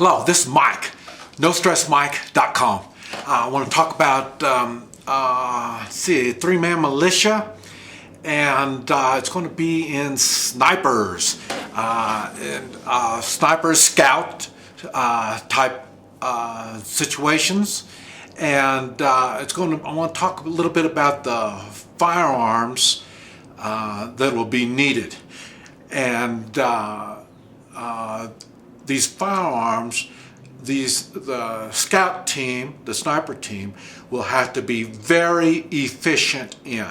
Hello, this is Mike, NoStressMike.com. I want to talk about three-man militia, and it's going to be in snipers, sniper scout type situations, and I want to talk a little bit about the firearms that will be needed, and these firearms, the scout team, the sniper team, will have to be very efficient in.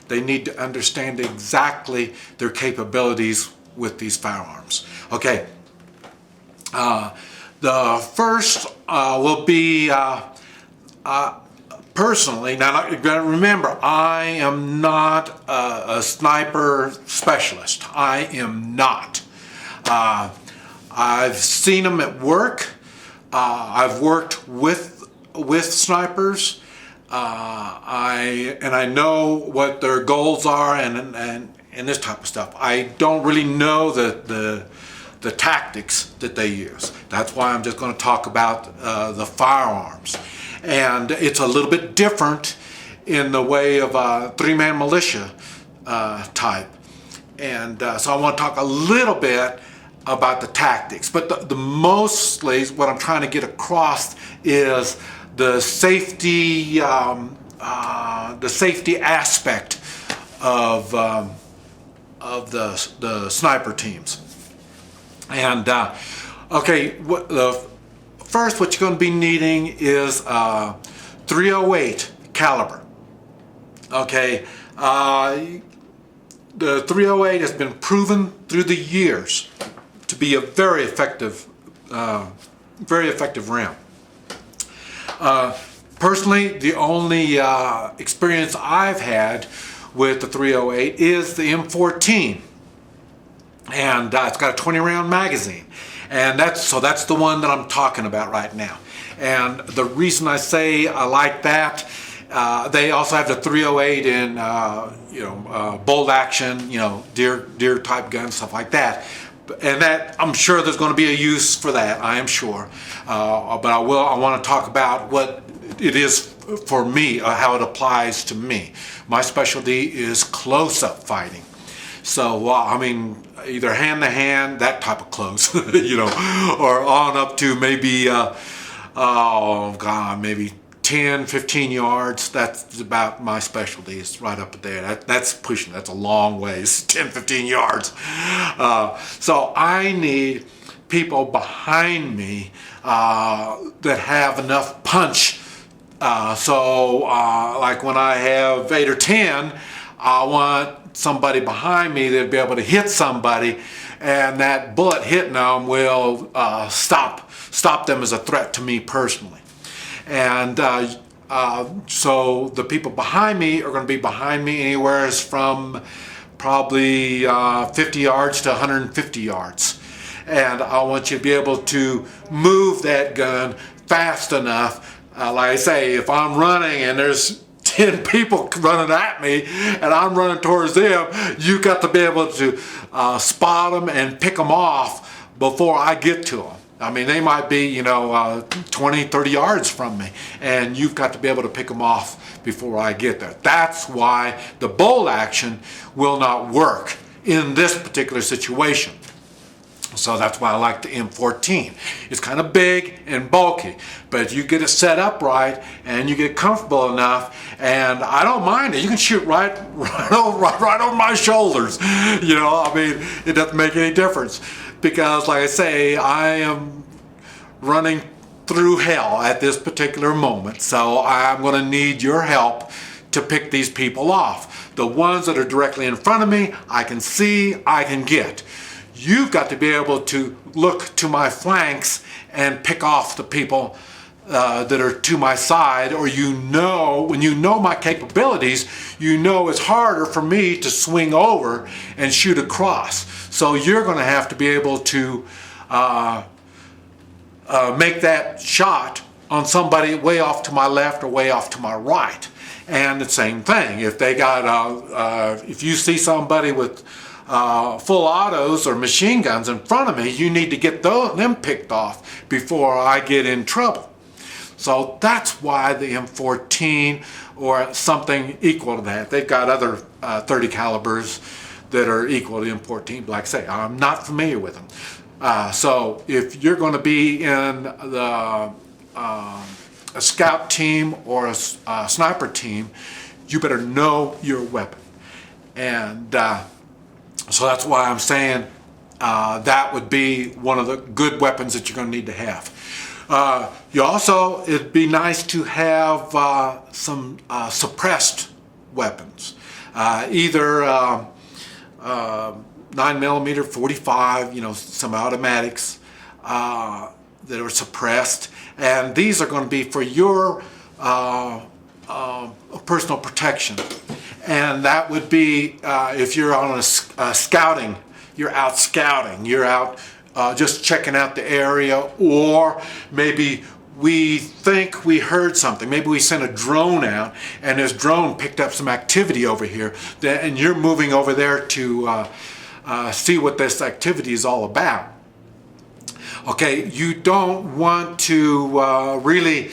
They need to understand exactly their capabilities with these firearms. Okay, the first will be personally, now you've got to remember, I am not a sniper specialist. I am not. I've seen them at work. I've worked with snipers. I know what their goals are and this type of stuff. I don't really know the tactics that they use. That's why I'm just going to talk about the firearms. And it's a little bit different in the way of a three-man militia type. And so I want to talk a little bit about the tactics, but the mostly what I'm trying to get across is the safety aspect of the sniper teams. And okay, what you're going to be needing is 308 caliber. Okay, the 308 has been proven through the years to be a very effective round. Personally, the only experience I've had with the 308 is the M14, and it's got a 20-round magazine, and that's the one that I'm talking about right now. And the reason I say I like that, they also have the 308 in bolt action, deer type guns, stuff like that. And that, I'm sure there's going to be a use for that, I am sure. But I want to talk about what it is for me, how it applies to me. My specialty is close-up fighting. So, I mean, either hand-to-hand, that type of close, or on up to maybe, maybe 10, 15 yards. That's about my specialty. It's right up there. That's pushing. That's a long ways, 10, 15 yards. So I need people behind me that have enough punch. Like when I have 8 or 10, I want somebody behind me that'll be able to hit somebody, and that bullet hitting them will stop them as a threat to me personally. And so the people behind me are going to be behind me anywhere from probably 50 yards to 150 yards. And I want you to be able to move that gun fast enough. Like I say, if I'm running and there's 10 people running at me and I'm running towards them, you got to be able to spot them and pick them off before I get to them. I mean, they might be, 20, 30 yards from me, and you've got to be able to pick them off before I get there. That's why the bolt action will not work in this particular situation. So that's why I like the M14. It's kind of big and bulky, but you get it set up right and you get comfortable enough, and I don't mind it. You can shoot right on my shoulders. I mean, it doesn't make any difference. Because, like I say, I am running through hell at this particular moment. So I'm going to need your help to pick these people off. The ones that are directly in front of me, I can see, I can get. You've got to be able to look to my flanks and pick off the people that are to my side, or when you know my capabilities, it's harder for me to swing over and shoot across. So you're going to have to be able to make that shot on somebody way off to my left or way off to my right. And the same thing, if they got, if you see somebody with full autos or machine guns in front of me, you need to get them picked off before I get in trouble. So that's why the M14 or something equal to that. They've got other 30 calibers that are equal to M14, but like I say, I'm not familiar with them. So if you're going to be in a scout team or a sniper team, you better know your weapon. And so that's why I'm saying that would be one of the good weapons that you're going to need to have. It'd be nice to have some suppressed weapons, either 9mm, 45, some automatics that are suppressed, and these are going to be for your personal protection. And that would be if you're on a scouting, you're out scouting, you're out just checking out the area, or maybe we think we heard something. Maybe we sent a drone out and this drone picked up some activity over here, and you're moving over there to see what this activity is all about. Okay, you don't want to really,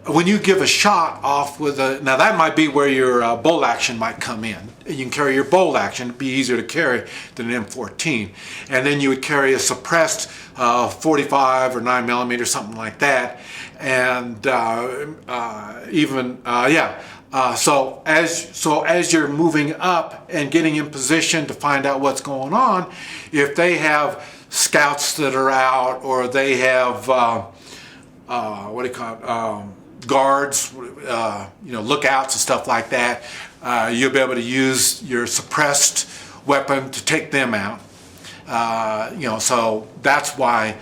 when you give a shot off with now that might be where your bolt action might come in. You can carry your bolt action, it'd be easier to carry than an M14. And then you would carry a suppressed 45 or 9mm, something like that. And so as you're moving up and getting in position to find out what's going on, if they have scouts that are out, or they have guards, lookouts and stuff like that, you'll be able to use your suppressed weapon to take them out. So that's why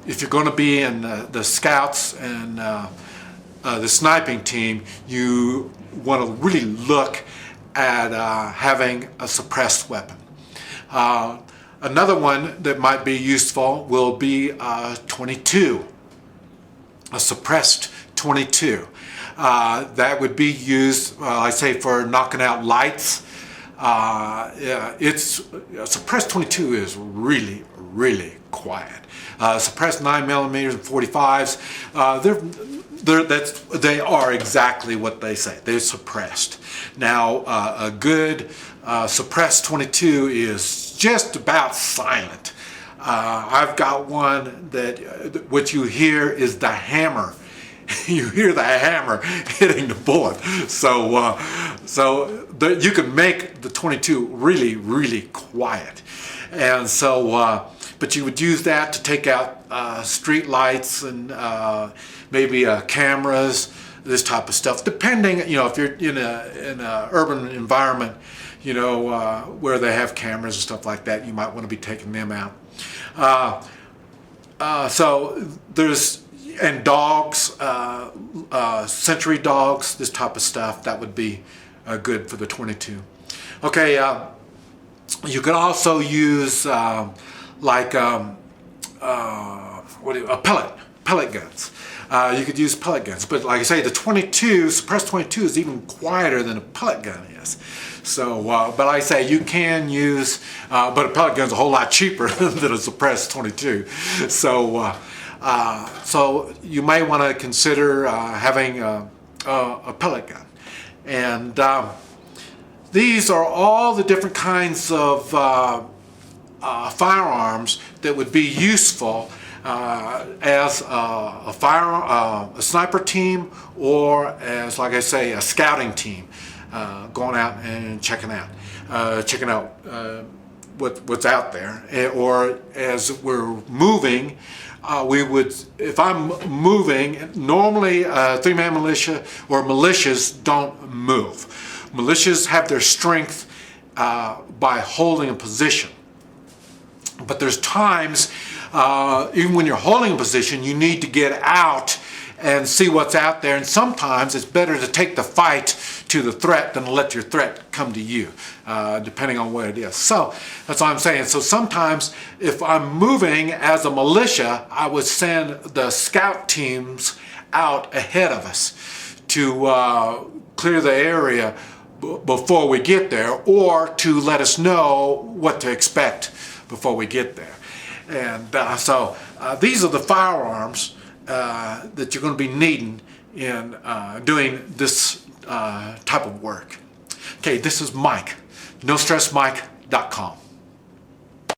if you're going to be in the scouts and the sniping team, you want to really look at having a suppressed weapon. Another one that might be useful will be 22, a suppressed 22. That would be used, I say, for knocking out lights. Suppressed 22 is really, really quiet. Suppressed 9mm and 45s, they are exactly what they say. They're suppressed. Now, a good suppressed 22 is just about silent. I've got one that what you hear is the hammer. You hear the hammer hitting the bullet. So you can make the 22 really, really quiet. And so, but you would use that to take out street lights and maybe cameras, this type of stuff. Depending, if you're in an urban environment, where they have cameras and stuff like that, you might want to be taking them out. So there's, and dogs, sentry dogs, this type of stuff, that would be good for the 22. Okay, you could also use pellet guns. You could use pellet guns, but like I say, the 22, suppressed 22 is even quieter than a pellet gun is. So, but like I say, you can use, but a pellet gun's a whole lot cheaper than a suppressed 22. So, so you may want to consider having a pellet gun. And these are all the different kinds of firearms that would be useful as a sniper team, or as, like I say, a scouting team, going out and checking out what's out there. Or as we're moving, if I'm moving, normally 3-man militia or militias don't move. Militias have their strength by holding a position. But there's times, even when you're holding a position, you need to get out and see what's out there. And sometimes it's better to take the fight to the threat than to let your threat come to you, depending on what it is. So that's what I'm saying. So sometimes if I'm moving as a militia, I would send the scout teams out ahead of us to clear the area before we get there, or to let us know what to expect before we get there. And so these are the firearms that you're going to be needing in doing this type of work. Okay, this is Mike, NoStressMike.com.